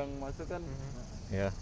yang masuk kan. Ya.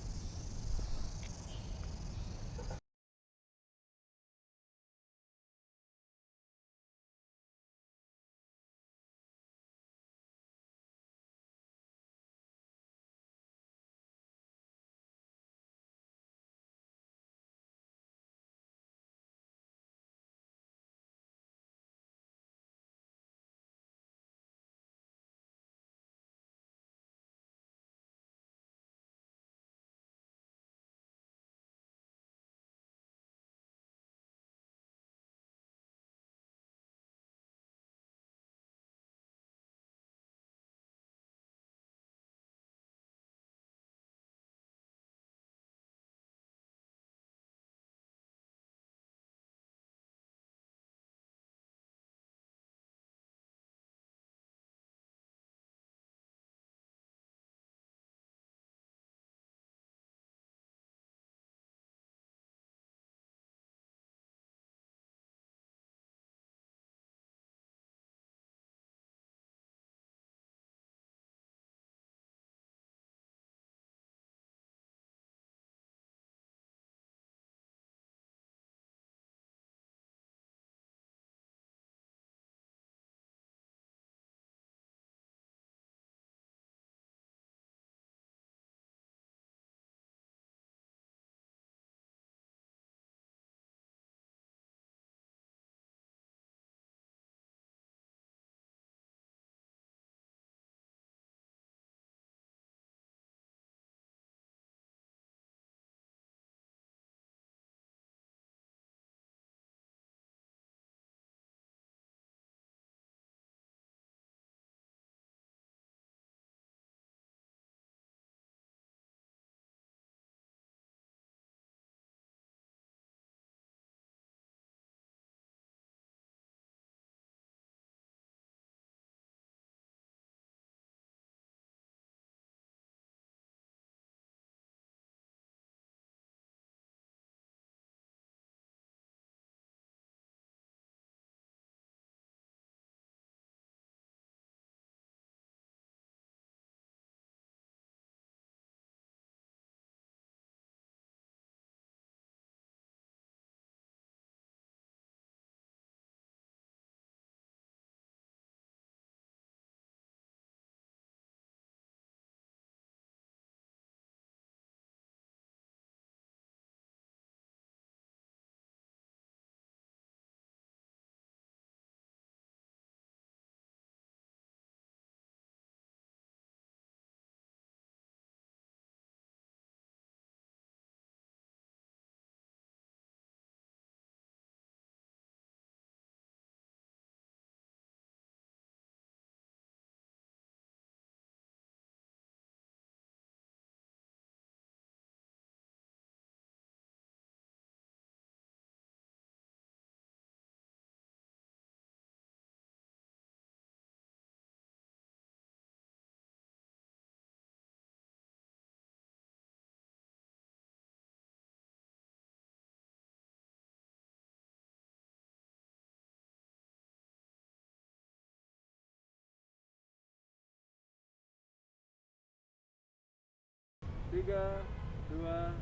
Tiga, dua.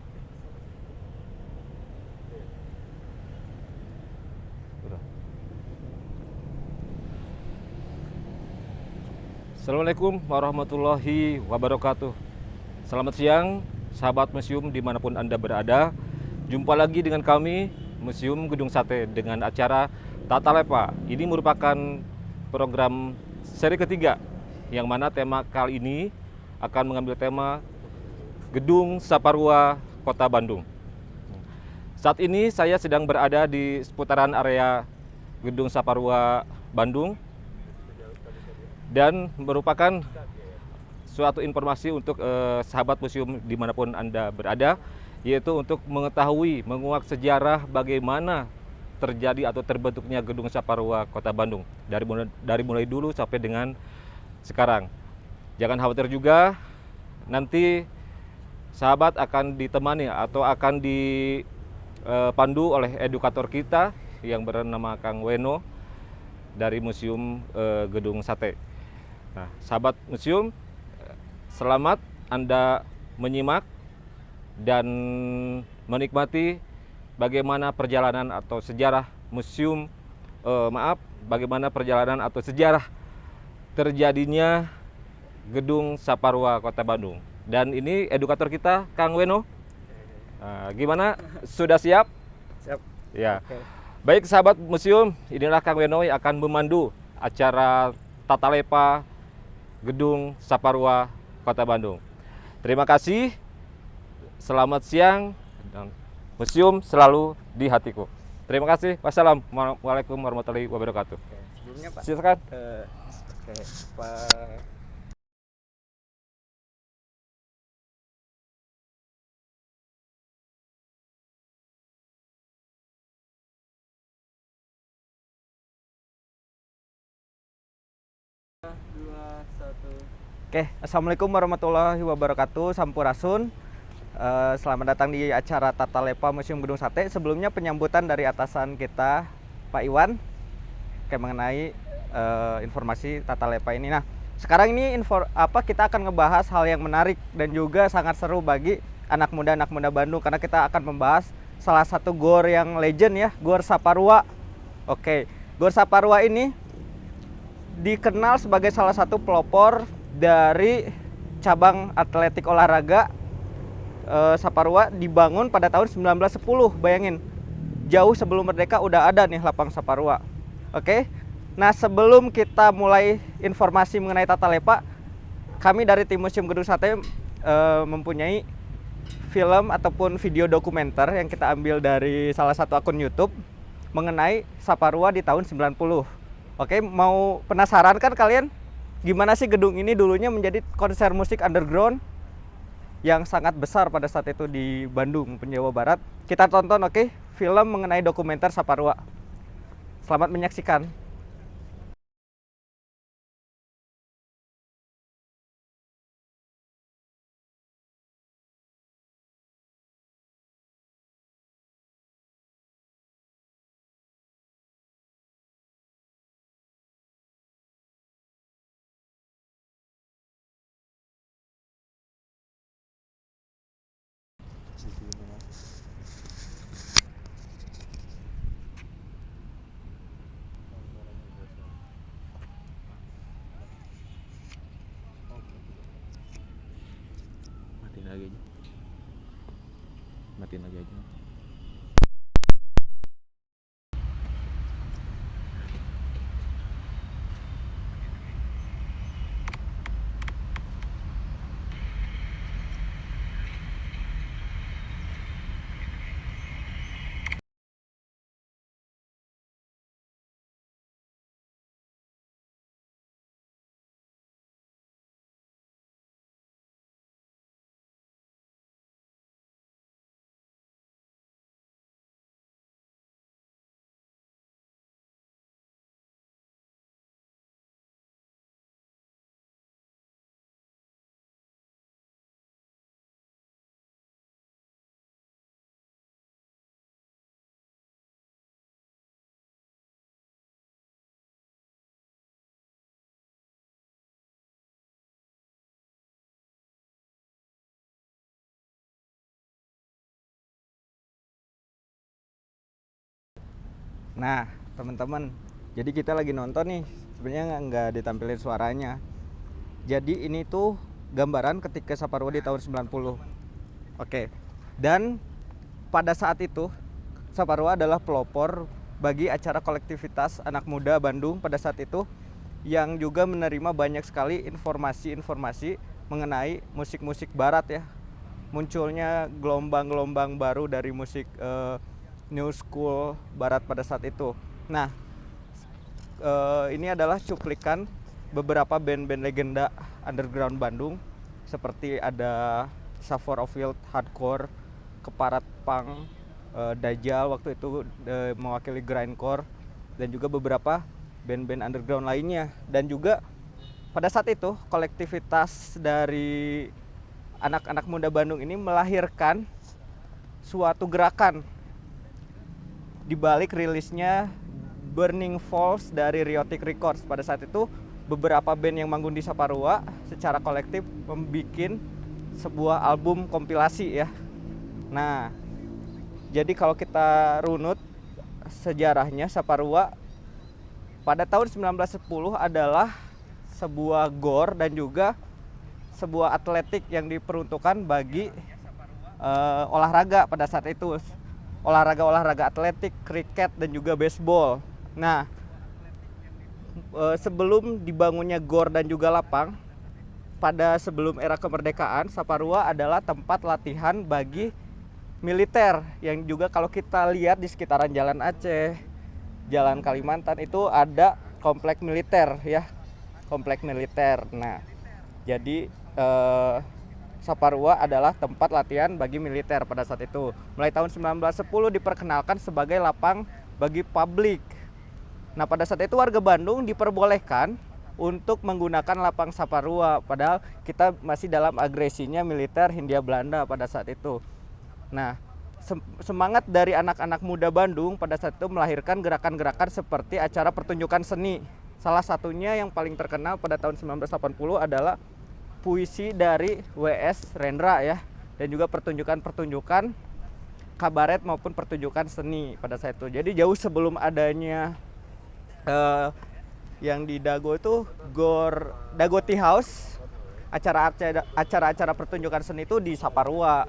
Udah. Assalamualaikum warahmatullahi wabarakatuh. Selamat siang, sahabat museum dimanapun Anda berada. Jumpa lagi dengan kami, Museum Gedung Sate, dengan acara Tata Lepa. Ini merupakan program seri ketiga, yang mana tema kali ini akan mengambil tema Gedung Saparua, Kota Bandung. Saat ini saya sedang berada di seputaran area Gedung Saparua, Bandung, dan merupakan suatu informasi untuk sahabat museum dimanapun Anda berada, yaitu untuk mengetahui, menguak sejarah bagaimana terjadi atau terbentuknya Gedung Saparua Kota Bandung dari mulai dulu sampai dengan sekarang. Jangan khawatir juga, nanti sahabat akan ditemani atau akan dipandu oleh edukator kita yang bernama Kang Weno dari Museum Gedung Sate. Nah, sahabat museum, selamat Anda menyimak dan menikmati bagaimana perjalanan atau sejarah museum, bagaimana perjalanan atau sejarah terjadinya Gedung Saparua Kota Bandung. Dan ini edukator kita, Kang Weno. Gimana? Sudah siap? Siap. Ya. Oke. Baik sahabat museum, inilah Kang Weno yang akan memandu acara Tata Lepa Gedung Saparua Kota Bandung. Terima kasih. Selamat siang dan museum selalu di hatiku. Terima kasih. Wassalamualaikum warahmatullahi wabarakatuh. Oke. Sebelumnya Pak. Silakan. Oke, Pak. Dua, satu. Oke, assalamualaikum warahmatullahi wabarakatuh. Sampurasun. Selamat datang di acara Tata Lepa Museum Gedung Sate. Sebelumnya penyambutan dari atasan kita, Pak Iwan, mengenai informasi Tata Lepa ini. Nah, sekarang ini kita akan ngebahas hal yang menarik dan juga sangat seru bagi anak muda Bandung, karena kita akan membahas salah satu gor yang legend ya, Gor Saparua. Oke, Gor Saparua ini dikenal sebagai salah satu pelopor dari cabang atletik olahraga. Saparua dibangun pada tahun 1910. Bayangin, jauh sebelum merdeka udah ada nih lapang Saparua. Oke. Nah, sebelum kita mulai informasi mengenai Tata Lepa, kami dari tim Museum Gedung Sate mempunyai film ataupun video dokumenter yang kita ambil dari salah satu akun YouTube mengenai Saparua di tahun 90. Oke, mau penasaran kan kalian? Gimana sih gedung ini dulunya menjadi konser musik underground yang sangat besar pada saat itu di Bandung, Jawa Barat. Kita tonton film mengenai dokumenter Saparua. Selamat menyaksikan. Matiin lagi aja. Nah, teman-teman, jadi kita lagi nonton nih. Sebenarnya nggak ditampilin suaranya. Jadi ini tuh gambaran ketika Saparua di tahun 90. Oke. Dan pada saat itu Saparua adalah pelopor bagi acara kolektivitas anak muda Bandung pada saat itu, yang juga menerima banyak sekali informasi-informasi mengenai musik-musik barat ya. Munculnya gelombang-gelombang baru dari musik New School Barat pada saat itu. Nah, ini adalah cuplikan beberapa band-band legenda underground Bandung, seperti ada Savor of Wild Hardcore, Keparat Punk, Dajjal waktu itu mewakili grindcore, dan juga beberapa band-band underground lainnya. Dan juga pada saat itu kolektivitas dari anak-anak muda Bandung ini melahirkan suatu gerakan di balik rilisnya Burning Falls dari Riotic Records. Pada saat itu beberapa band yang manggung di Saparua secara kolektif membuat sebuah album kompilasi ya. Nah, jadi kalau kita runut sejarahnya, Saparua pada tahun 1910 adalah sebuah gor dan juga sebuah atletik yang diperuntukkan bagi olahraga pada saat itu. Olahraga atletik, kriket dan juga baseball. Nah, sebelum dibangunnya gor dan juga lapang, pada sebelum era kemerdekaan, Saparua adalah tempat latihan bagi militer yang juga kalau kita lihat di sekitaran Jalan Aceh, Jalan Kalimantan itu ada komplek militer ya, komplek militer. Nah, jadi Saparua adalah tempat latihan bagi militer pada saat itu. Mulai tahun 1910 diperkenalkan sebagai lapang bagi publik. Nah, pada saat itu warga Bandung diperbolehkan untuk menggunakan lapang Saparua, padahal kita masih dalam agresinya militer Hindia Belanda pada saat itu. Nah, semangat dari anak-anak muda Bandung pada saat itu melahirkan gerakan-gerakan seperti acara pertunjukan seni. Salah satunya yang paling terkenal pada tahun 1980 adalah puisi dari W.S. Rendra ya, dan juga pertunjukan-pertunjukan kabaret maupun pertunjukan seni pada saat itu. Jadi jauh sebelum adanya yang di Dago itu Gor Dago Tea House, acara-acara pertunjukan seni itu di Saparua.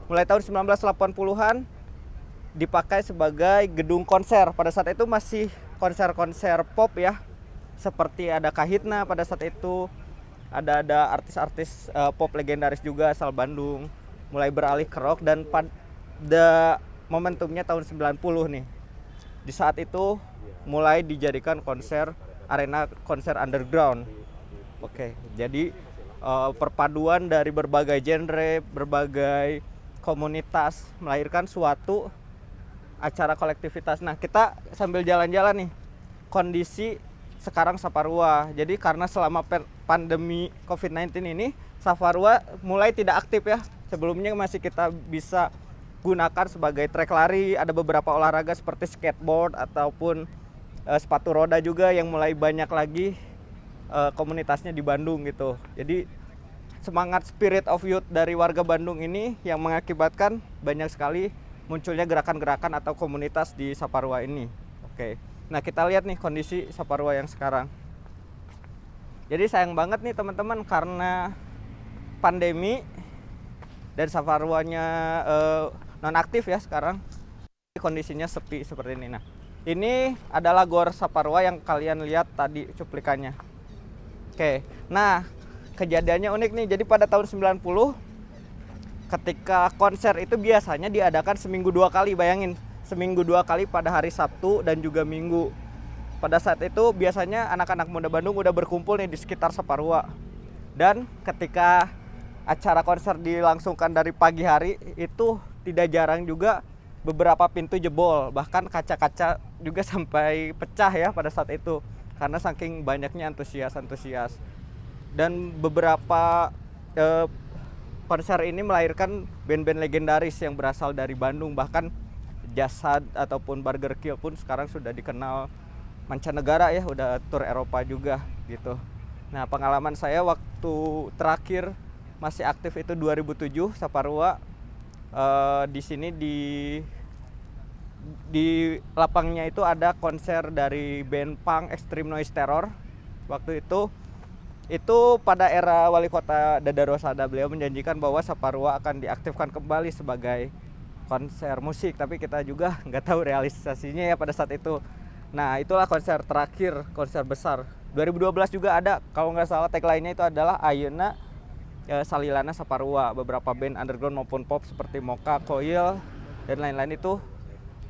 Mulai tahun 1980-an dipakai sebagai gedung konser. Pada saat itu masih konser-konser pop ya. Seperti ada Kahitna pada saat itu. Ada artis-artis pop legendaris juga asal Bandung. Mulai beralih ke rock dan pada momentumnya tahun 90 nih. Di saat itu mulai dijadikan arena konser underground. Oke, jadi perpaduan dari berbagai genre, berbagai komunitas melahirkan suatu acara kolektivitas. Nah, kita sambil jalan-jalan nih kondisi sekarang Saparua. Jadi karena selama pandemi COVID-19 ini Saparua mulai tidak aktif ya. Sebelumnya masih kita bisa gunakan sebagai trek lari, ada beberapa olahraga seperti skateboard ataupun sepatu roda juga yang mulai banyak lagi komunitasnya di Bandung gitu. Jadi semangat spirit of youth dari warga Bandung ini yang mengakibatkan banyak sekali munculnya gerakan-gerakan atau komunitas di Saparua ini. Oke. Nah, kita lihat nih kondisi Saparua yang sekarang. Jadi sayang banget nih teman-teman karena pandemi dan Saparuanya nonaktif ya sekarang. Kondisinya sepi seperti ini. Nah, ini adalah Gor Saparua yang kalian lihat tadi cuplikannya. Oke. Nah, kejadiannya unik nih. Jadi pada tahun 90 ketika konser itu biasanya diadakan seminggu 2 kali, bayangin. Seminggu 2 kali pada hari Sabtu dan juga Minggu. Pada saat itu biasanya anak-anak muda Bandung udah berkumpul nih di sekitar Saparua. Dan ketika acara konser dilangsungkan dari pagi hari itu tidak jarang juga beberapa pintu jebol, bahkan kaca-kaca juga sampai pecah ya pada saat itu karena saking banyaknya antusias. Dan beberapa konser ini melahirkan band-band legendaris yang berasal dari Bandung, bahkan Jasad ataupun Burger Kill pun sekarang sudah dikenal mancanegara ya, udah tur Eropa juga gitu. Nah, pengalaman saya waktu terakhir masih aktif itu 2007 Saparua. Di sini di lapangnya itu ada konser dari band punk Extreme Noise Terror. Waktu itu pada era Wali Kota Dada Rosada, beliau menjanjikan bahwa Saparua akan diaktifkan kembali sebagai konser musik, tapi kita juga nggak tahu realisasinya ya pada saat itu. Nah, itulah konser terakhir, konser besar. 2012 juga ada, kalau nggak salah tagline-nya itu adalah Ayeuna Salilana Saparua. Beberapa band underground maupun pop seperti Moka, Coil, dan lain-lain itu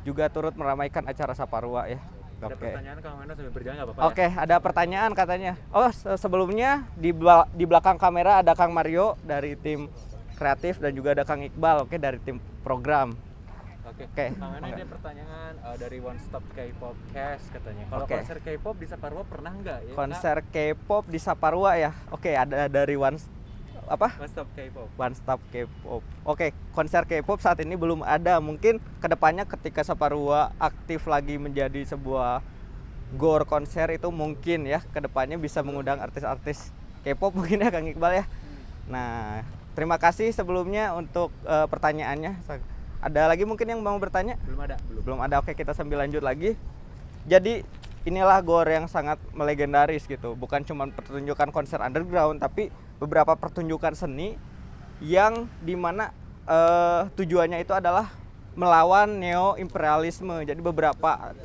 juga turut meramaikan acara Saparua ya. Ada pertanyaan Kang Wendo sambil berjalan nggak apa-apa ya? Oke, ada pertanyaan katanya. Oh, sebelumnya di belakang kamera ada Kang Mario dari tim kreatif dan juga ada Kang Iqbal dari tim program. Oke. Kang Wendo ini pertanyaan dari One Stop K-pop Cast katanya. Kalau konser K-pop di Saparua pernah nggak ya? Konser K-pop di Saparua ya. Oke, ada dari One Stop K-pop. One Stop K-pop. Oke, konser K-pop saat ini belum ada. Mungkin kedepannya ketika Saparua aktif lagi menjadi sebuah gor konser itu mungkin ya kedepannya bisa mengundang artis-artis K-pop mungkin ya Kang Iqbal ya. Nah, terima kasih sebelumnya untuk pertanyaannya. Ada lagi mungkin yang mau bertanya? Belum ada. Oke, kita sambil lanjut lagi. Jadi inilah GOR yang sangat melegendaris gitu. Bukan cuma pertunjukan konser underground, tapi beberapa pertunjukan seni yang dimana tujuannya itu adalah melawan neo imperialisme. Jadi beberapa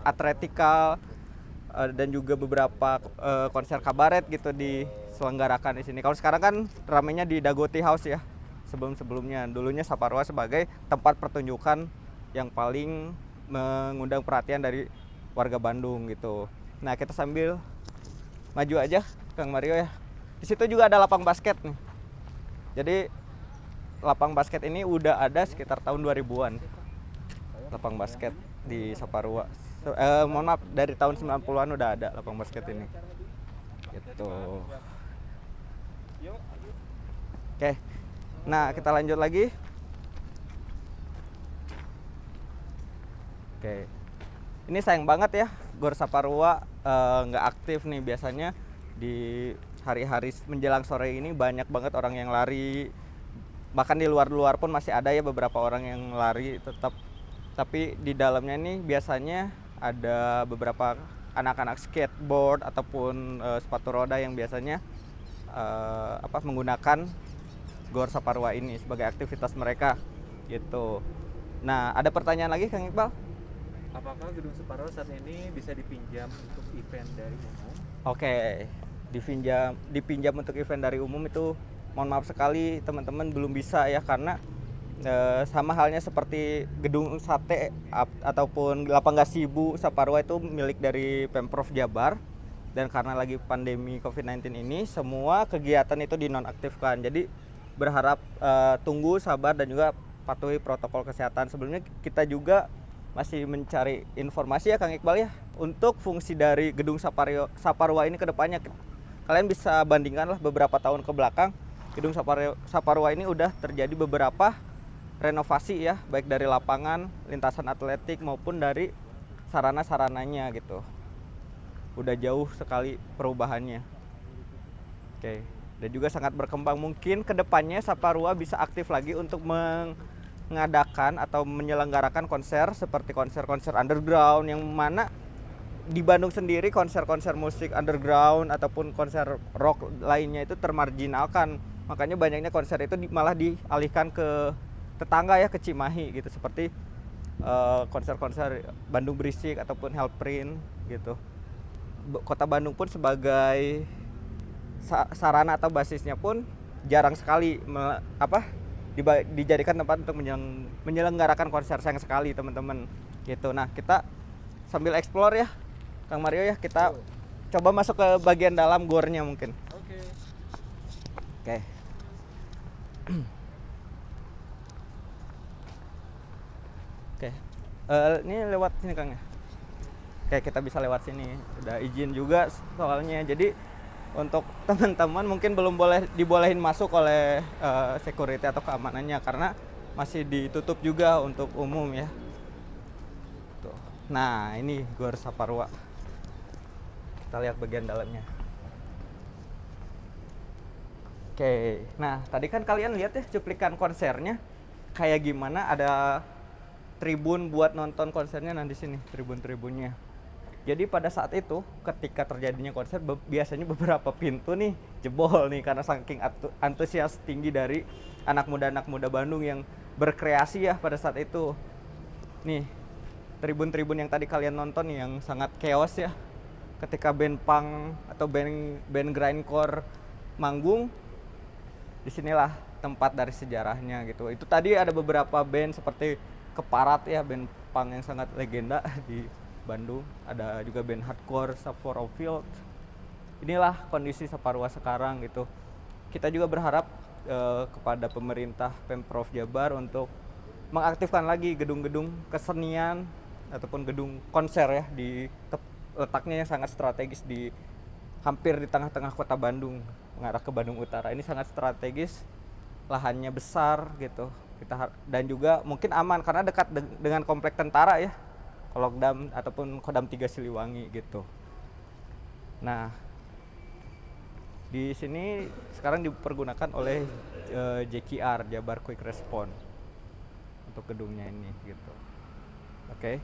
atletikal dan juga beberapa konser kabaret gitu diselenggarakan di sini. Kalau sekarang kan ramenya di Dagoti House ya. Sebelumnya dulunya Saparua sebagai tempat pertunjukan yang paling mengundang perhatian dari warga Bandung gitu. Nah, kita sambil maju aja Kang Mario ya. Di situ juga ada lapang basket nih. Jadi lapang basket ini udah ada sekitar tahun 2000-an. Lapang basket di Saparua. Mohon maaf, dari tahun 90-an udah ada lapang basket ini. Gitu. Oke. Nah, kita lanjut lagi. Oke. Ini sayang banget ya, GOR Saparua nggak aktif nih. Biasanya di hari-hari menjelang sore ini banyak banget orang yang lari. Bahkan di luar-luar pun masih ada ya beberapa orang yang lari tetap. Tapi di dalamnya nih biasanya ada beberapa anak-anak skateboard ataupun sepatu roda yang biasanya menggunakan GOR Saparua ini sebagai aktivitas mereka gitu. Nah, ada pertanyaan lagi Kang Iqbal? Apakah gedung Saparua saat ini bisa dipinjam untuk event dari umum? Oke, dipinjam untuk event dari umum itu mohon maaf sekali teman-teman belum bisa ya, karena sama halnya seperti gedung sate ataupun lapang gazebo Saparua itu milik dari Pemprov Jabar, dan karena lagi pandemi COVID-19 ini semua kegiatan itu dinonaktifkan. Jadi berharap tunggu, sabar, dan juga patuhi protokol kesehatan. Sebelumnya kita juga masih mencari informasi ya Kang Iqbal ya, untuk fungsi dari gedung Saparua ini ke depannya. Kalian bisa bandingkanlah beberapa tahun ke belakang, gedung Saparua ini udah terjadi beberapa renovasi ya, baik dari lapangan, lintasan atletik maupun dari sarana-sarananya gitu. Udah jauh sekali perubahannya. Oke. Dan juga sangat berkembang. Mungkin kedepannya Saparua bisa aktif lagi untuk mengadakan atau menyelenggarakan konser seperti konser-konser underground, yang mana di Bandung sendiri konser-konser musik underground ataupun konser rock lainnya itu termarginalkan. Makanya banyaknya konser itu malah dialihkan ke tetangga ya, ke Cimahi gitu, seperti konser-konser Bandung Berisik ataupun Hellprint gitu. Kota Bandung pun sebagai sarana atau basisnya pun jarang sekali dijadikan tempat untuk menyelenggarakan konser, sayang sekali teman-teman gitu. Nah, kita sambil explore ya Kang Mario ya, kita coba masuk ke bagian dalam gornya mungkin. Oke. Oke. Ini lewat sini Kang ya. Oke, kita bisa lewat sini. Udah izin juga soalnya. Jadi untuk teman-teman mungkin belum dibolehin masuk oleh security atau keamanannya, karena masih ditutup juga untuk umum ya. Tuh. Nah, ini GOR Saparua. Kita lihat bagian dalamnya. Oke. Nah, tadi kan kalian lihat ya cuplikan konsernya kayak gimana, ada tribun buat nonton konsernya. Nah, di sini tribun-tribunnya. Jadi pada saat itu ketika terjadinya konser biasanya beberapa pintu nih jebol nih, karena saking antusias tinggi dari anak muda Bandung yang berkreasi ya pada saat itu. Nih, tribun-tribun yang tadi kalian nonton nih yang sangat chaos ya. Ketika band punk atau band grindcore manggung, disinilah tempat dari sejarahnya gitu. Itu tadi ada beberapa band seperti Keparat ya, band punk yang sangat legenda di Bandung. Ada juga band hardcore Sapporo Field. Inilah kondisi Saparua sekarang gitu. Kita juga berharap kepada pemerintah Pemprov Jabar untuk mengaktifkan lagi gedung-gedung kesenian ataupun gedung konser ya, letaknya yang sangat strategis hampir di tengah-tengah kota Bandung mengarah ke Bandung Utara. Ini sangat strategis, lahannya besar gitu. Dan juga mungkin aman karena dekat dengan komplek tentara ya, Kolokdam ataupun Kodam 3 Siliwangi gitu. Nah, di sini sekarang dipergunakan oleh JQR, Jabar Quick Response, untuk gedungnya ini gitu. Oke.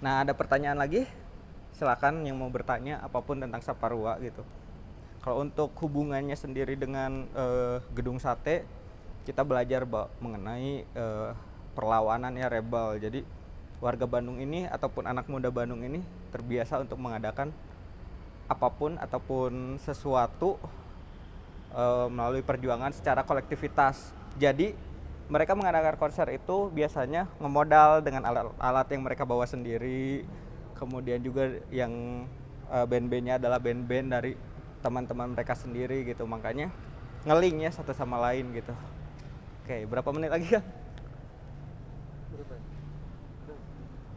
Nah, ada pertanyaan lagi? Silakan yang mau bertanya apapun tentang Saparua gitu. Kalau untuk hubungannya sendiri dengan gedung sate, kita belajar mengenai perlawanan ya, rebel. Jadi warga Bandung ini ataupun anak muda Bandung ini terbiasa untuk mengadakan apapun ataupun sesuatu melalui perjuangan secara kolektivitas. Jadi mereka mengadakan konser itu biasanya ngemodal dengan alat-alat yang mereka bawa sendiri. Kemudian juga yang band-bandnya adalah band-band dari teman-teman mereka sendiri gitu. Makanya ngeling ya satu sama lain gitu. Oke, berapa menit lagi kan?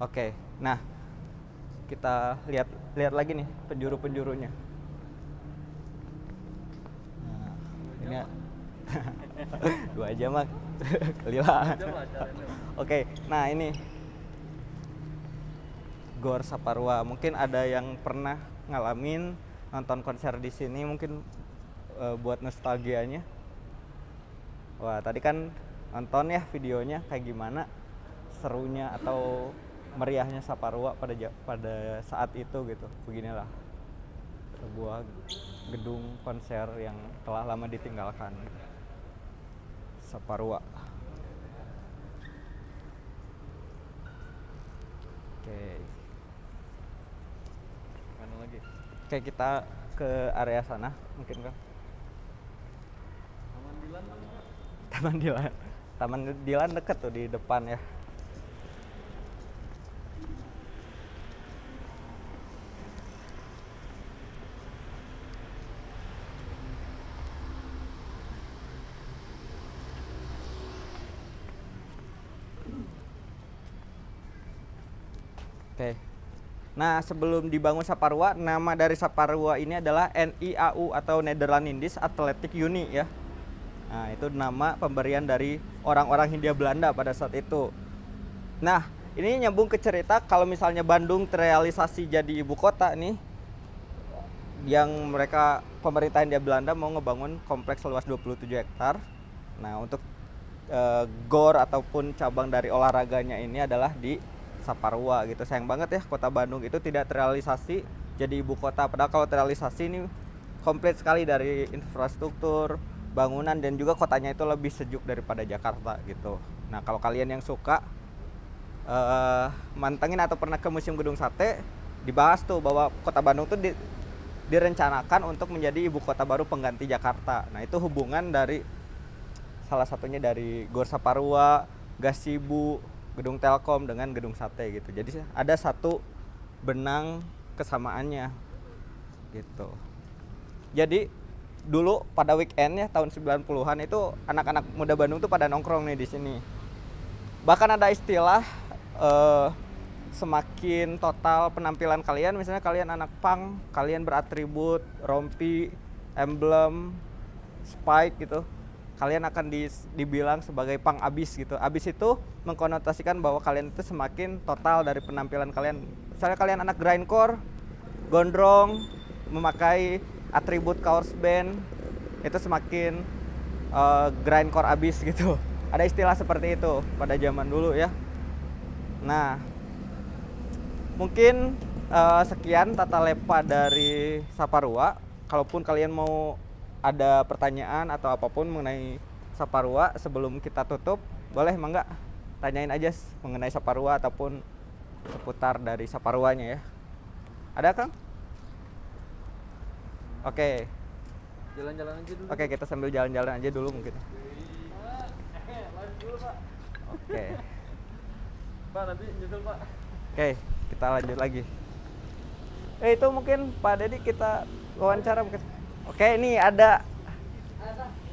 Oke, nah kita lihat lagi nih penjuru-penjurunya. Nah, ini 2 jam mah kelila. Oke, nah ini Gor Saparua. Mungkin ada yang pernah ngalamin nonton konser di sini, mungkin buat nostalgianya. Wah, tadi kan nonton ya videonya kayak gimana serunya atau meriahnya Saparua pada saat itu gitu. Beginilah sebuah gedung konser yang telah lama ditinggalkan, Saparua. Oke. Mana lagi? Oke, kita ke area sana mungkin kan. Taman Dilan deket tuh di depan ya. Oke. Nah, sebelum dibangun Saparua, nama dari Saparua ini adalah NIAU atau Nederlandse Athletic Unie ya. Nah, itu nama pemberian dari orang-orang Hindia Belanda pada saat itu. Nah, ini nyambung ke cerita kalau misalnya Bandung terrealisasi jadi ibu kota nih, yang mereka pemerintah Hindia Belanda mau ngebangun kompleks seluas 27 hektar. Nah, untuk GOR ataupun cabang dari olahraganya ini adalah di Saparua gitu. Sayang banget ya kota Bandung itu tidak terrealisasi jadi ibu kota. Padahal kalau terrealisasi ini komplit sekali dari infrastruktur, bangunan, dan juga kotanya itu lebih sejuk daripada Jakarta gitu. Nah, kalau kalian yang suka mantengin atau pernah ke Museum Gedung Sate, dibahas tuh bahwa kota Bandung tuh direncanakan untuk menjadi ibu kota baru pengganti Jakarta. Nah, itu hubungan dari salah satunya dari GOR Saparua, Gasibu, Gedung Telkom dengan Gedung Sate gitu. Jadi ada satu benang kesamaannya gitu. Jadi dulu pada weekend ya tahun 90-an itu anak-anak muda Bandung tuh pada nongkrong nih di sini. Bahkan ada istilah semakin total penampilan kalian, misalnya kalian anak punk, kalian beratribut rompi, emblem, spike gitu, kalian akan dibilang sebagai punk abis gitu. Abis itu mengkonotasikan bahwa kalian itu semakin total dari penampilan kalian. Misalnya kalian anak grindcore, gondrong, memakai atribut kaos band, itu semakin grindcore abis gitu. Ada istilah seperti itu pada zaman dulu ya. Nah, mungkin sekian tata lepa dari Saparua. Kalaupun kalian mau ada pertanyaan atau apapun mengenai Saparua sebelum kita tutup, boleh mangga tanyain aja mengenai Saparua ataupun seputar dari Saparuanya ya. Ada Kang? Oke. Jalan-jalan aja dulu. Oke, kita sambil jalan-jalan aja dulu mungkin. Oke. Pak, nanti nyusul Pak. Oke, kita lanjut lagi. Itu mungkin Pak Dedi kita wawancara mungkin. Oke, ini ada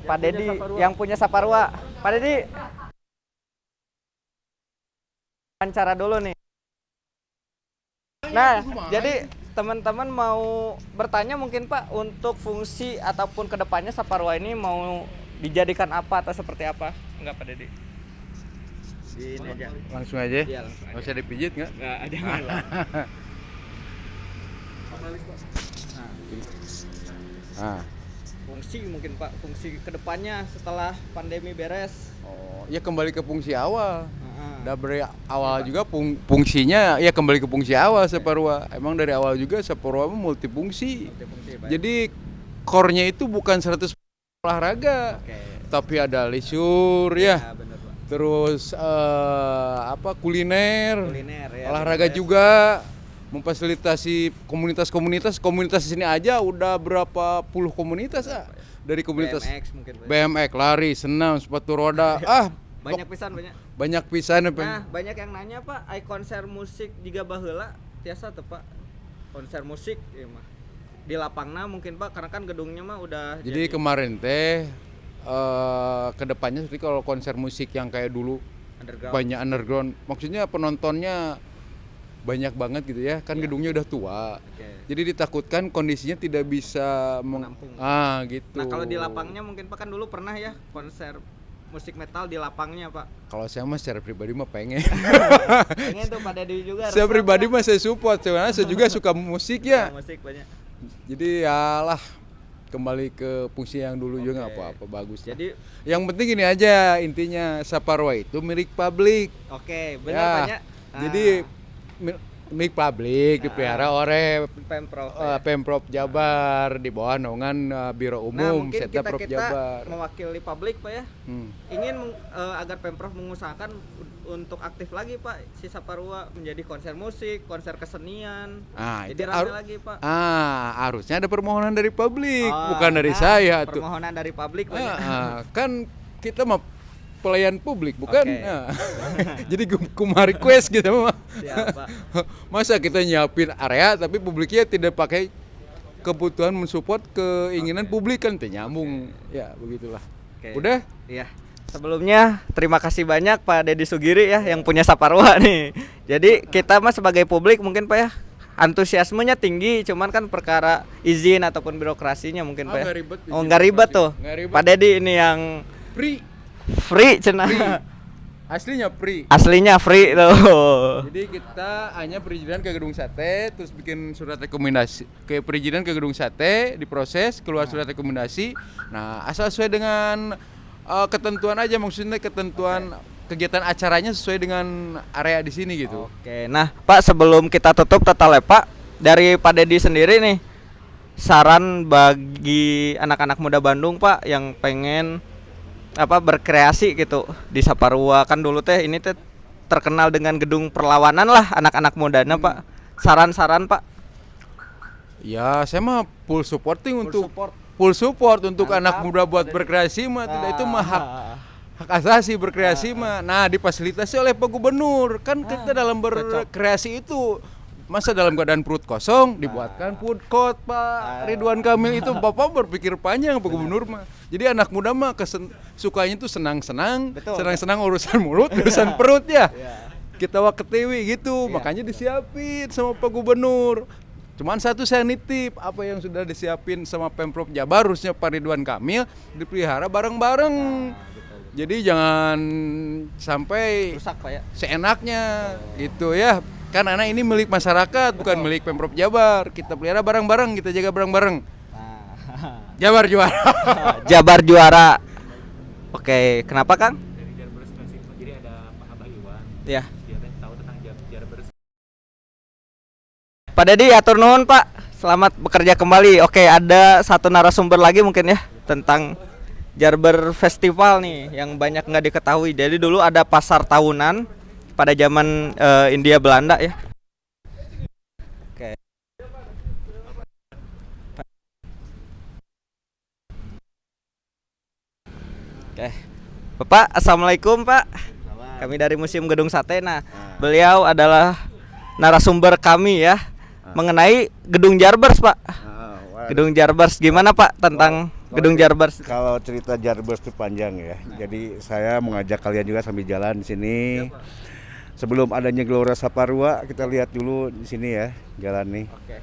Pak Dedi yang punya Saparua. Pak Dedi, wawancara dulu nih. Nah, jadi teman-teman mau bertanya mungkin Pak untuk fungsi ataupun kedepannya Saparua ini mau dijadikan apa atau seperti apa? Enggak Pak Dedi? Ini aja. Langsung aja? Iya, langsung aja. Nggak usah dipijit nggak? Nggak ada masalah. Nah. fungsi mungkin Pak, fungsi kedepannya setelah pandemi beres. Oh, ya kembali ke fungsi awal. Heeh. Dari awal juga fungsinya ya kembali ke fungsi awal Saparua. Emang dari awal juga Saparua multifungsi. Multifungsi, Pak. Jadi core-nya itu bukan 100% olahraga, Oke. tapi ada leisure ya. Ya, bener Pak. Terus kuliner, Kuliner ya. olahraga beres. juga, memfasilitasi komunitas di sini aja udah berapa puluh komunitas dari komunitas BMX mungkin Pak. BMX, lari, senam, sepatu roda, Banyak pisan banyak. banyak pisan. Nah, banyak yang nanya Pak, ai konser musik juga baheula tiasa teu Pak? Konser musik ieu mah. Di lapangna mungkin Pak, karena kan gedungnya mah udah Jadi kemarin teh kedepannya seperti kalau konser musik yang kayak dulu underground. banyak underground, maksudnya penontonnya banyak banget gitu ya, kan Iya. gedungnya udah tua. Oke. Jadi ditakutkan kondisinya tidak bisa Menampung. gitu. Nah, kalau di lapangnya mungkin Pak kan dulu pernah ya konser musik metal di lapangnya Pak. Kalau saya mah secara pribadi mah pengen. Pengen tuh Pak Dedi juga. Saya resep, pribadi Pak. mah saya support, sebenarnya saya juga suka musik ya. Musik banyak. Jadi ya lah kembali ke fungsi yang dulu juga nggak Oke. apa-apa, bagus lah. Jadi Yang penting gini aja, intinya Saparua itu milik publik. oke, benar Ya, banyak. Jadi milik publik dipelihara oleh Pemprov. Pemprov Jabar di bawah naungan Biro Nah, Umum mungkin Setprov kita Jabar. mewakili publik Pak ya. Hmm. Ingin agar Pemprov mengusahakan untuk aktif lagi Pak si Saparua menjadi konser musik, konser kesenian. Ah, Jadi itu rame lagi Pak. harusnya ada permohonan dari publik, Oh, bukan dari nah, saya tuh. permohonan dari publik banyak. Kan kita mah pelayan publik, bukan? Oke. Nah, jadi kumar request gitu mah. Siap, Pak. Masa kita nyiapin area tapi publiknya tidak pakai kebutuhan mensupport keinginan publik, kan tidak nyambung. Ya, begitulah. Oke. Udah? Iya. Sebelumnya terima kasih banyak Pak Dedi Sugiri ya yang punya Saparua nih. Jadi kita mah sebagai publik mungkin Pak ya antusiasmenya tinggi, cuman kan perkara izin ataupun birokrasinya mungkin Pak ya. Nggak ribet Oh, izin nggak ribet birokrasi. tuh. Nggak ribet. Pak Dedi ini yang free cenah. Free. Aslinya free. Aslinya free tuh. Jadi kita hanya perizinan ke gedung sate, terus bikin surat rekomendasi ke perizinan ke gedung sate, diproses, keluar surat rekomendasi. Nah, asal sesuai dengan ketentuan aja, maksudnya ketentuan kegiatan acaranya sesuai dengan area di sini gitu. Oke, nah Pak sebelum kita tutup total ya Pak, dari Pak Dedi sendiri nih saran bagi anak-anak muda Bandung Pak yang pengen berkreasi gitu di Saparua, kan dulu teh ini teh terkenal dengan gedung perlawanan lah anak-anak mudanya Pak. Saran-saran Pak. Ya, saya mah full supporting untuk support. full support untuk Mantap, anak muda buat Pak Dedi. berkreasi mah, tidak itu mah hak Ah. asasi berkreasi mah. Nah, difasilitasi oleh Pak Gubernur. Kan kita dalam berkreasi itu masa dalam keadaan perut kosong dibuatkan food court, Pak Ridwan Kamil itu Bapak berpikir panjang Pak Gubernur mah. Jadi anak muda mah sukanya itu senang-senang, Betul. senang-senang urusan mulut, urusan perut ya. Iya. Kita waketiwi gitu, makanya disiapin sama Pak Gubernur. Cuman satu saya nitip, apa yang sudah disiapin sama Pemprov Jabar harusnya Pak Ridwan Kamil dipelihara bareng-bareng. Jadi jangan sampai Rusak Pak ya. seenaknya gitu ya. Kan anak ini milik masyarakat, bukan milik Pemprov Jabar. Kita pelihara bareng-bareng, kita jaga bareng-bareng. Nah. Jabar juara. Jabar juara. Oke, kenapa Kang? Dari Jarbers Klasik, jadi ada Pak Abah Iwan. Ya. Dia teh tahu tentang Jarbers. Pak Dedi atur nuhun Pak, selamat bekerja kembali. Oke, ada satu narasumber lagi mungkin ya tentang Jarber Festival nih yang banyak nggak diketahui. Jadi dulu ada pasar tahunan pada zaman India Belanda ya. Oke. Oke. Bapak, assalamualaikum Pak. Kami dari Museum Gedung Sate. Nah, beliau adalah narasumber kami ya mengenai Gedung Jarbers Pak. Gedung Jarbers gimana Pak tentang Gedung Jarbers? Kalau cerita Jarbers itu panjang ya. Jadi saya mengajak kalian juga sambil jalan di sini. Sebelum adanya Gelora Saparua, kita lihat dulu di sini ya, jalan nih. Oke.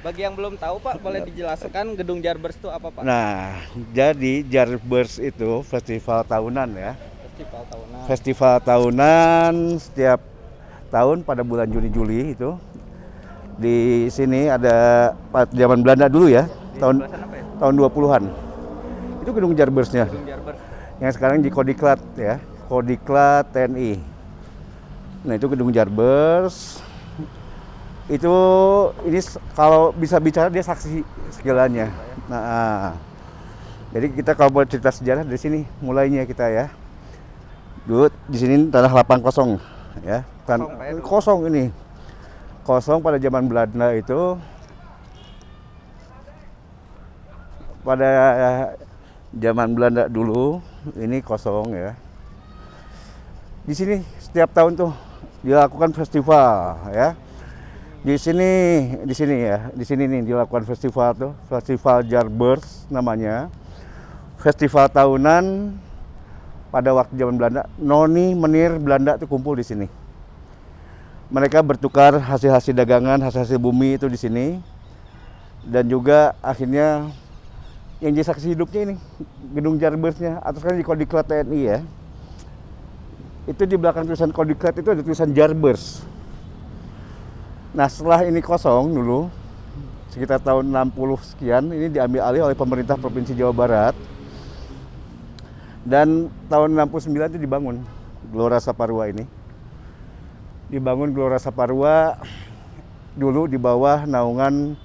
Bagi yang belum tahu Pak, boleh dijelaskan Gedung Jarbers itu apa Pak? Nah, jadi Jarbers itu festival tahunan ya. Festival tahunan. Festival tahunan setiap tahun pada bulan Juni-Juli itu. Di sini ada zaman Belanda dulu ya, tahun 20-an. Itu gedung Jarbersnya. Gedung Jarbers. Yang sekarang di Kodiklat ya, Kodiklat TNI. Nah itu gedung Jarbers. Itu ini kalau bisa bicara dia saksi segalanya. Nah, jadi kita kalau mau cerita sejarah dari sini mulainya kita ya. Dulu di sini tanah lapang kosong ya, kosong ini, kosong pada zaman Belanda itu. Pada zaman Belanda dulu ini kosong ya. Di sini setiap tahun tuh dilakukan festival ya. Di sini nih dilakukan festival tuh, Festival Jarbers namanya. Festival tahunan pada waktu zaman Belanda, noni menir Belanda tuh kumpul di sini. Mereka bertukar hasil-hasil dagangan, hasil-hasil bumi itu di sini. Dan juga akhirnya yang jadi saksi hidupnya ini gedung Jarbersnya, atau sekarang di Kodiklat TNI ya. Itu di belakang tulisan Kodiklat itu ada tulisan Jarbers. Nah setelah ini kosong dulu, sekitar tahun 60 sekian, ini diambil alih oleh pemerintah Provinsi Jawa Barat. Dan tahun 69 itu dibangun Gelora Saparua ini. Dibangun Gelora Saparua dulu di bawah naungan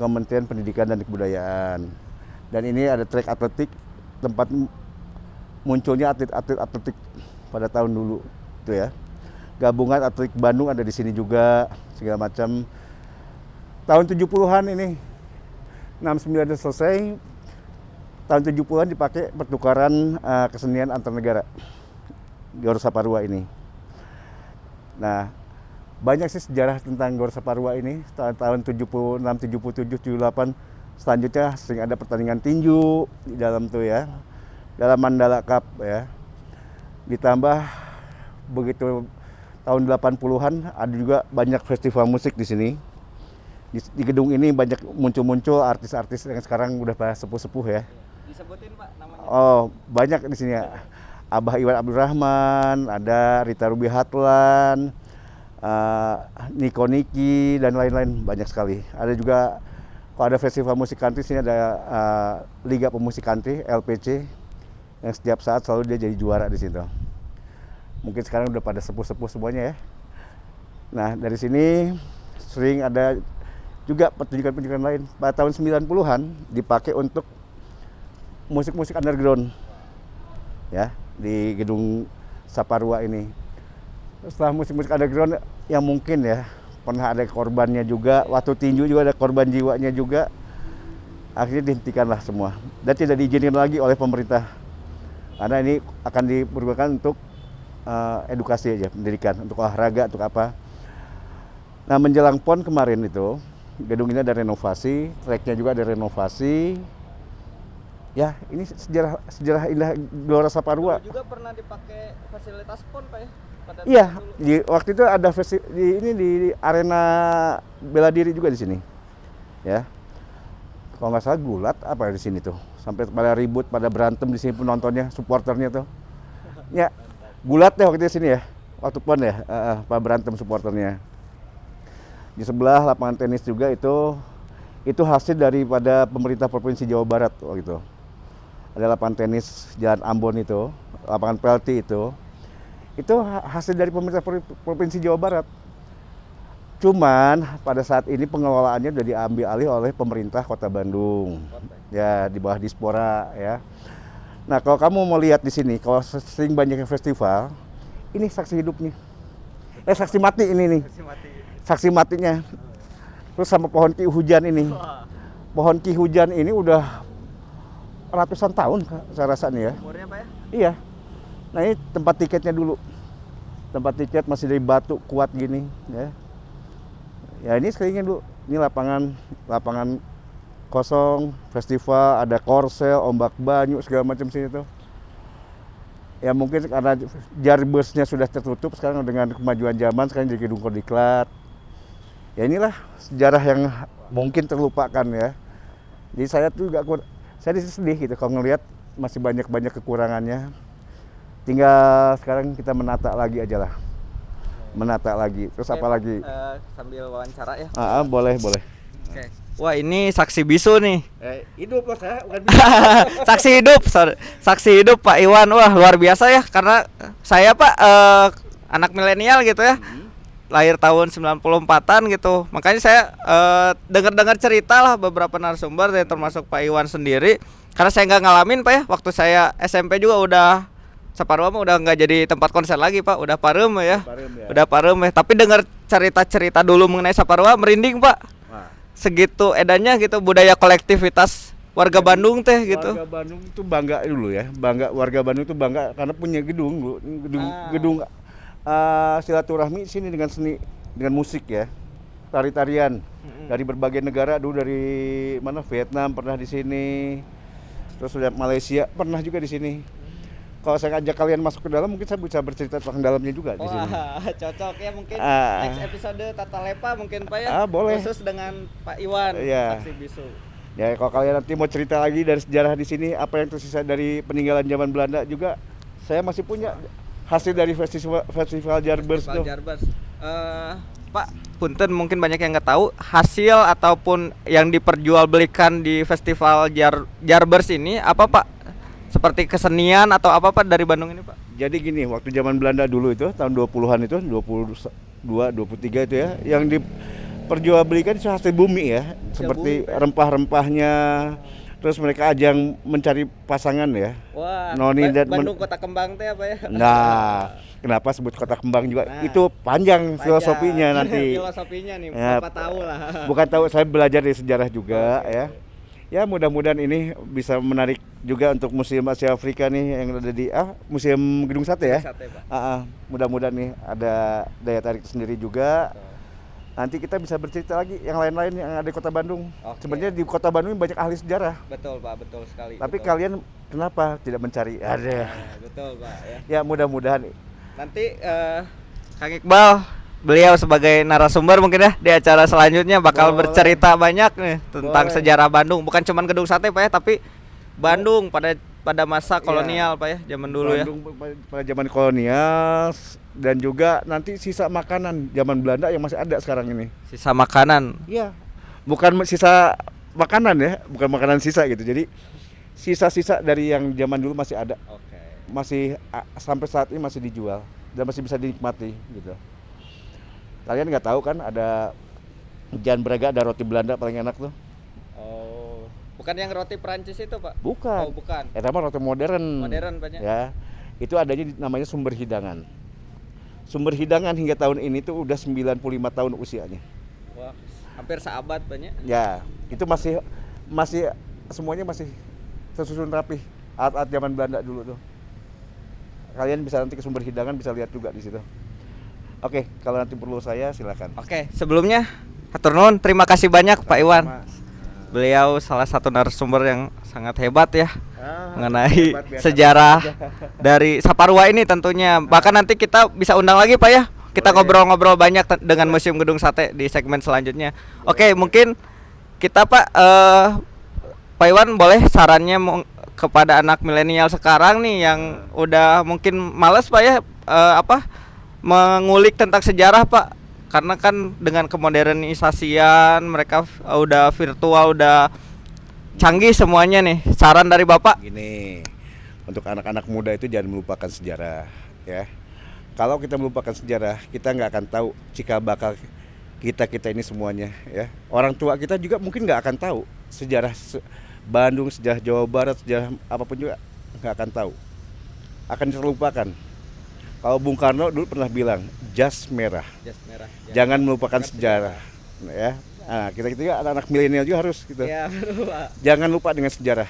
Kementerian Pendidikan dan Kebudayaan. Dan ini ada trek atletik, tempat munculnya atlet-atlet atletik pada tahun dulu itu ya. Gabungan Atletik Bandung ada di sini juga, segala macam. Tahun 70-an ini, 69 udah selesai, tahun 70-an dipakai pertukaran kesenian antar negara, Gelora Saparua ini. Nah, banyak sih sejarah tentang Gelora Saparua ini, tahun 76, 77, 78, selanjutnya sering ada pertandingan tinju di dalam tuh ya, dalam Mandala Cup ya. Ditambah begitu tahun 80-an ada juga banyak festival musik di sini. Di gedung ini banyak muncul-muncul artis-artis yang sekarang udah pada sepuh-sepuh ya. Disebutin Pak namanya. Oh, banyak di sini ya. Abah Iwan Abdurrahman, ada Rita Ruby Hatlan, Niko Niki dan lain-lain, banyak sekali. Ada juga kalau ada festival musik country sini ada Liga Pemusik Country LPC yang setiap saat selalu dia jadi juara di situ. Mungkin sekarang udah pada sepuh-sepuh semuanya ya. Nah, dari sini sering ada juga pertunjukan-pertunjukan lain. Pada tahun 90-an dipakai untuk musik-musik underground. Ya, di gedung Saparua ini. Setelah musik-musik underground yang mungkin ya pernah ada korbannya juga, waktu tinju juga ada korban jiwanya juga. Akhirnya dihentikanlah semua dan tidak diizinkan lagi oleh pemerintah. Karena ini akan dipergunakan untuk edukasi aja, pendidikan, untuk olahraga, untuk apa. Nah menjelang PON kemarin itu, gedung ini ada renovasi, treknya juga ada renovasi. Ya ini sejarah indah Gelora Saparua. Juga pernah dipakai fasilitas PON Pak ya? Iya, waktu itu ada di arena bela diri juga di sini. Ya. Kalau nggak salah gulat apa di sini tuh. Sampai pada ribut, pada berantem di sini penontonnya, supporternya tuh. Ya. Gulat deh waktu itu sini ya, waktu PON ya, Pak berantem supporternya. Di sebelah lapangan tenis juga itu hasil daripada pemerintah Provinsi Jawa Barat waktu itu. Ada lapangan tenis Jalan Ambon itu, lapangan PLT itu hasil dari pemerintah Provinsi Jawa Barat. Cuman pada saat ini pengelolaannya sudah diambil alih oleh pemerintah Kota Bandung, ya di bawah Dispora ya. Nah kalau kamu mau lihat di sini, kalau sering banyaknya festival, ini saksi hidupnya. Saksi mati ini nih. Saksi matinya. Terus sama pohon ki hujan ini. Pohon ki hujan ini udah ratusan tahun saya rasa nih ya. Umurnya Pak ya? Iya. Nah ini tempat tiketnya dulu. Tempat tiket masih dari batu kuat gini ya. Ya ini sekelilingnya dulu. Ini lapangan kosong, festival, ada korsel, ombak banyu, segala macam sini tuh. Ya mungkin karena Jarbersnya sudah tertutup sekarang dengan kemajuan zaman, sekarang jadi gedung Kodiklat. Ya inilah sejarah yang mungkin terlupakan ya. Jadi saya tuh saya sedih gitu kalau ngelihat masih banyak kekurangannya. Tinggal sekarang kita menata lagi aja lah. Menata lagi. Terus apa lagi? Sambil wawancara ya. Boleh. Oke. Wah, ini saksi bisu nih. Hidup loh saya, bukan Saksi hidup, saksi hidup Pak Iwan. Wah, luar biasa ya, karena saya Pak anak milenial gitu ya. Lahir tahun 94-an gitu. Makanya saya dengar-dengar cerita lah beberapa narasumber, termasuk Pak Iwan sendiri. Karena saya nggak ngalamin Pak ya, waktu saya SMP juga udah Saparua mah udah nggak jadi tempat konser lagi Pak, udah parem ya. Udah parem ya. Tapi dengar cerita-cerita dulu mengenai Saparua merinding Pak. Segitu edannya gitu budaya kolektivitas warga Bandung teh gitu. Warga Bandung itu bangga dulu ya, warga Bandung itu bangga karena punya gedung silaturahmi sini dengan seni, dengan musik ya, tari-tarian dari berbagai negara dulu, dari mana, Vietnam pernah di sini, terus udah Malaysia pernah juga di sini. Kalau saya ajak kalian masuk ke dalam, mungkin saya bisa bercerita tentang dalamnya juga di sini. Wah, cocok ya mungkin next episode Tata Lepa mungkin Pak ya. Boleh. Khusus dengan Pak Iwan, Iya. saksi bisu. Ya kalau kalian nanti mau cerita lagi dari sejarah di sini, apa yang tersisa dari peninggalan zaman Belanda juga, saya masih punya hasil dari festival Jarbers tuh. Jarbers. Pak, punten mungkin banyak yang nggak tahu hasil ataupun yang diperjualbelikan di festival Jarbers ini apa Pak? Seperti kesenian atau apa Pak dari Bandung ini Pak? Jadi gini, waktu zaman Belanda dulu itu tahun 20-an itu, 22, 23 itu ya, yang diperjualbelikan itu hasil bumi ya, seperti rempah-rempahnya. Terus mereka ajang mencari pasangan ya. Wah, Noni dan Bandung Kota Kembang teh apa ya? Nah, kenapa sebut Kota Kembang juga? Itu panjang filosofinya nanti. Filosofinya nih, Ya, Bapak tahu lah. Bukan tahu, saya belajar dari sejarah juga ya. Ya mudah-mudahan ini bisa menarik juga untuk Museum Asia Afrika nih yang ada di Museum Gedung Sate ya. Sate, Pak. Mudah-mudahan nih ada daya tarik sendiri juga. Nanti kita bisa bercerita lagi yang lain-lain yang ada di Kota Bandung. Oke. Sebenarnya di Kota Bandung banyak ahli sejarah. Betul Pak, betul sekali. Tapi betul. kalian kenapa tidak mencari? Ada. Betul Pak ya. Ya mudah-mudahan. Nanti Kang Iqbal, beliau sebagai narasumber mungkin ya di acara selanjutnya bakal Boleh. bercerita banyak nih tentang Boleh. sejarah Bandung. Bukan cuma Gedung Sate Pak ya, tapi Bandung pada masa kolonial Pak ya, zaman dulu Bandung pada zaman kolonial, dan juga nanti sisa makanan zaman Belanda yang masih ada sekarang ini. ya. Sisa makanan. Iya. Bukan sisa makanan ya, bukan makanan sisa gitu. Jadi sisa-sisa dari yang zaman dulu masih ada. Oke. Masih sampai saat ini masih dijual dan masih bisa dinikmati gitu. Kalian nggak tahu kan ada Jan Braga, ada roti Belanda paling enak tuh? Oh, bukan yang roti Perancis itu Pak? Bukan. Oh, bukan. Itu mah roti modern. Modern Pak ya? Ya. Itu adanya namanya Sumber Hidangan. Sumber Hidangan hingga tahun ini tuh udah 95 tahun usianya. Wah, hampir seabad banyak. Ya, itu masih semuanya masih tersusun rapi. Art-art zaman Belanda dulu tuh. Kalian bisa nanti ke Sumber Hidangan bisa lihat juga di situ. Oke, kalau nanti perlu saya silakan. Oke, sebelumnya hatur nuhun, terima kasih banyak Pak Iwan. Beliau salah satu narasumber yang sangat hebat ya mengenai sejarah dari Saparua ini tentunya. Bahkan nanti kita bisa undang lagi Pak ya. Kita ngobrol-ngobrol banyak dengan Museum Gedung Sate di segmen selanjutnya. Oke, mungkin kita Pak Iwan boleh sarannya kepada anak milenial sekarang nih yang udah mungkin males Pak ya mengulik tentang sejarah Pak, karena kan dengan kemodernisasian mereka udah virtual, udah canggih semuanya nih. Saran dari Bapak? Gini, untuk anak-anak muda itu jangan melupakan sejarah ya. Kalau kita melupakan sejarah, kita nggak akan tahu cikal bakal kita ini semuanya ya. Orang tua kita juga mungkin nggak akan tahu sejarah Bandung, sejarah Jawa Barat, sejarah apapun juga nggak akan tahu, akan terlupakan. Kalau Bung Karno dulu pernah bilang, jas merah, jangan melupakan sejarah, ya. Nah, kita anak-anak milenial juga harus gitu. Ya, betul, Pak. Jangan lupa dengan sejarah.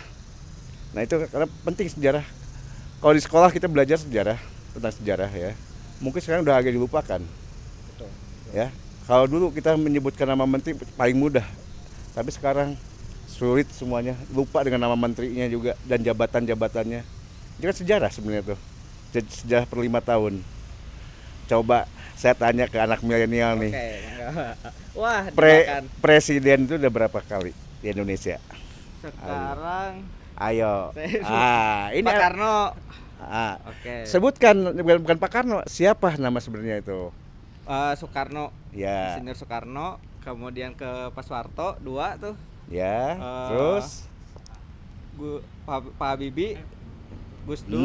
Nah itu karena penting sejarah. Kalau di sekolah kita belajar sejarah tentang sejarah ya, mungkin sekarang udah agak dilupakan. Betul. Ya, kalau dulu kita menyebutkan nama menteri paling mudah, tapi sekarang sulit semuanya, lupa dengan nama menterinya juga dan jabatan-jabatannya. Itu kan sejarah sebenarnya tuh. Sejarah per 5 tahun. Coba saya tanya ke anak milenial nih. Wah, Presiden itu udah berapa kali di Indonesia? Sekarang Ayo. Ini Pak Karno. Oke. Sebutkan, bukan Pak Karno, siapa nama sebenarnya itu? Soekarno. Ya. Insinyur Soekarno. kemudian ke Pak Soeharto 2 tuh. Ya. Eh, Terus Pak Habibie, Gus Dur.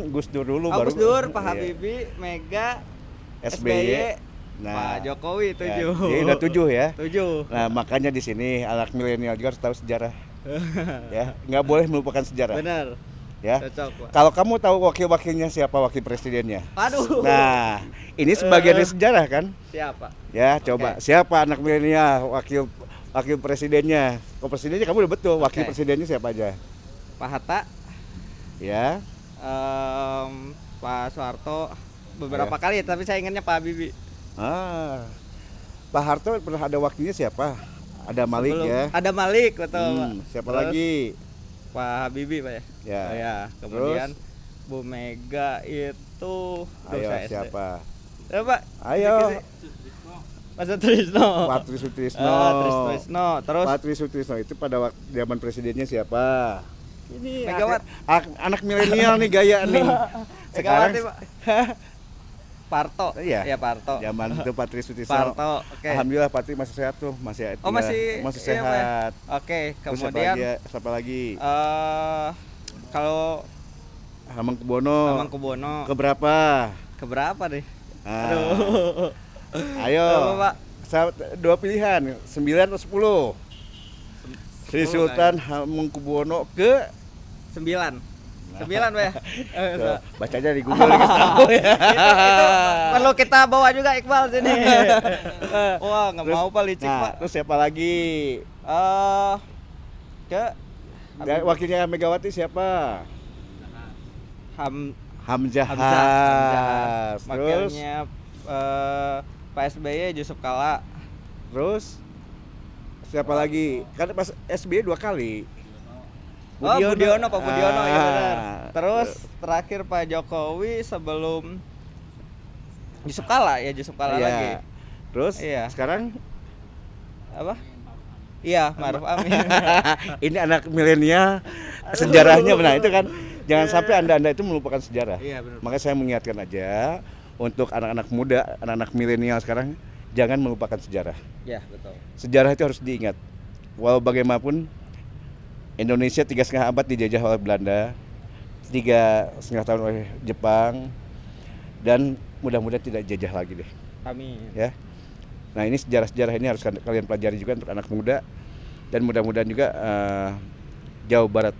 Gus Dur dulu Oh, baru. Gus Dur, Pak Iya. Habibie, Mega, SBY. Pak Jokowi 7. Ya, jadi udah 7 ya. 7. Nah, makanya di sini anak milenial juga harus tahu sejarah. Ya, nggak boleh melupakan sejarah. Benar. Ya. Cocok, Pak. Kalau kamu tahu wakil-wakilnya siapa wakil presidennya? Aduh. Nah, ini sebagian dari sejarah kan? Siapa? Ya, coba siapa anak milenial wakil presidennya? Kalau presidennya kamu udah betul, wakil Oke. presidennya siapa aja? Pak Hatta, Ya. Pak Soeharto beberapa Iya. kali, tapi saya ingatnya Pak Habibie. Pak Harto pernah ada wakilnya siapa? Ada Malik Sebelum- ya. Ada Malik, betul, Pak. Siapa Terus lagi? Pak Habibie, Pak ya. Ya. Oh, ya. Kemudian Bu Mega itu Ayo saya SD. siapa? Ya, Pak. Ayo. Mas Trisno. Patri Sutrisno. Trisno. Terus Patri Sutrisno itu pada zaman presidennya siapa? Ini Megawati. anak milenial nih gaya nih. Sekarang Megawati, Pak. Parto. Iya. Ya, Parto. zaman itu Patri Sutrisno. Parto. Oke. Alhamdulillah Patri masih sehat tuh, masih Oh, masih masih iya, Pak ya? sehat. Oke, Terus kemudian siapa lagi? kalau Hamengkubuwono. Hamengkubuwono Keberapa? keberapa deh? Ah. Aduh. Ayo. Berapa, Pak? Dua pilihan, 9 atau 10? Sri 10 Sultan Hamengkubuwono ke 9. 9, Pak ya. Tuh, bacanya di Google dikasih tahu ya. Itu perlu kita bawa juga Iqbal sini. Wah, nggak mau Pak licik, Nah, Pak. terus siapa lagi? Ke Wakilnya Megawati siapa? Hamzah. Hamzah. Terus Wakilnya Pak SBY Yusuf Kala. terus siapa lagi? Kan pas SBY 2 kali. Budiono, Pak Budiono ya benar. Ah. Terus terakhir Pak Jokowi sebelum Yusuf Kala Iya. lagi. Terus Iya. sekarang Apa? Iya, Ma'ruf Amin. ini anak milenial sejarahnya benar itu kan jangan sampai anda itu melupakan sejarah. Iya, benar. Makanya saya mengingatkan aja untuk anak-anak muda, anak-anak milenial sekarang jangan melupakan sejarah. Ya, betul. Sejarah itu harus diingat. Walau bagaimanapun Indonesia 3,5 abad dijajah oleh Belanda, 3,5 tahun oleh Jepang, dan mudah-mudahan tidak jajah lagi deh. Amin. Ya. Nah ini sejarah-sejarah ini harus kalian pelajari juga untuk anak muda dan mudah-mudahan juga Jawa Barat.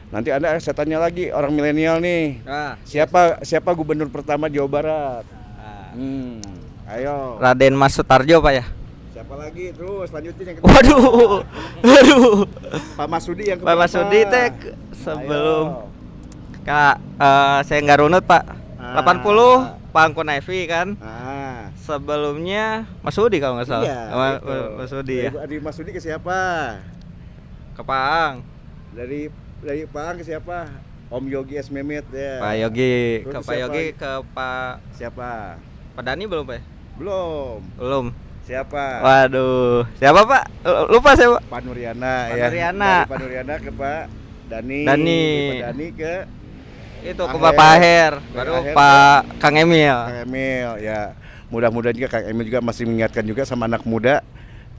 Nanti saya tanya lagi orang milenial nih, Nah, siapa gubernur pertama Jawa Barat? nah. Ayo. Raden Mas Sutarjo, Pak ya. Siapa lagi terus lanjutin yang ketiga. Waduh. Pak Masudi yang Pak Masudi teh sebelum Kak, saya nggak runut, Pak. 80 Pak Angkun Evi kan. Sebelumnya Masudi kalau nggak salah. Iya, Masudi ya. Dari Masudi ke siapa? Ke Pang. Dari Pak ke siapa? Om Yogi S. Mehmet ya. Pak Yogi, Terus ke Pak siapa Yogi, lagi? ke Pak Siapa? Dani belum, Pak? Belum. Belum. Siapa? Waduh. Siapa, Pak? Lupa saya, Pak. Pak Nuriana Pak ya. Nuriana. Dari Pak Nuriana ke Pak Dani. Dani. Dari Pak Dani ke Itu ke Aher. Bapak Aher, baru Aher Pak Kang Emil. Kang Emil ya. Mudah-mudahan juga Kang Emil juga masih mengingatkan juga sama anak muda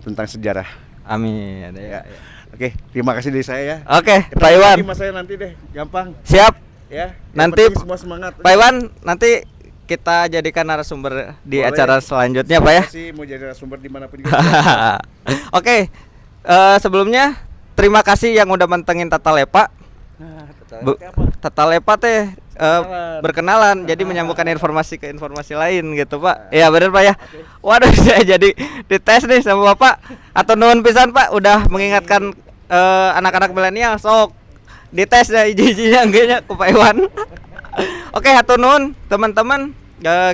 tentang sejarah. Amin. Ya. Ya. Oke, terima kasih dari saya ya. Oke, Ketemu Pak Iwan. lagi sama saya nanti deh, gampang Siap. ya. Yang Nanti penting semua semangat. Pak Iwan, nanti kita jadikan narasumber di Boleh. acara selanjutnya, Pak ya. Saya sih mau jadi narasumber dimanapun juga. Oke, sebelumnya terima kasih yang udah mentengin Tata Lepa. Tata Lepa teh berkenalan, jadi menyambungkan informasi ke informasi lain gitu, Pak. Iya benar, Pak ya. Waduh, saya jadi dites nih sama Bapak. Atau nuhun pisan, Pak, udah mengingatkan anak-anak milenial sok dites ya iji-ijinya enggaknya ke Pak Iwan. Oke, hatur nuhun teman-teman.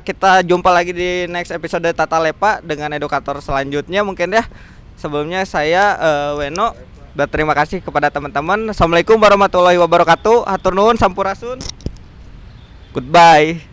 Kita jumpa lagi di next episode Tata Lepa dengan edukator selanjutnya mungkin ya. Sebelumnya saya Weno berterima kasih kepada teman-teman. Assalamualaikum warahmatullahi wabarakatuh. Hatur nuhun, sampurasun. Goodbye.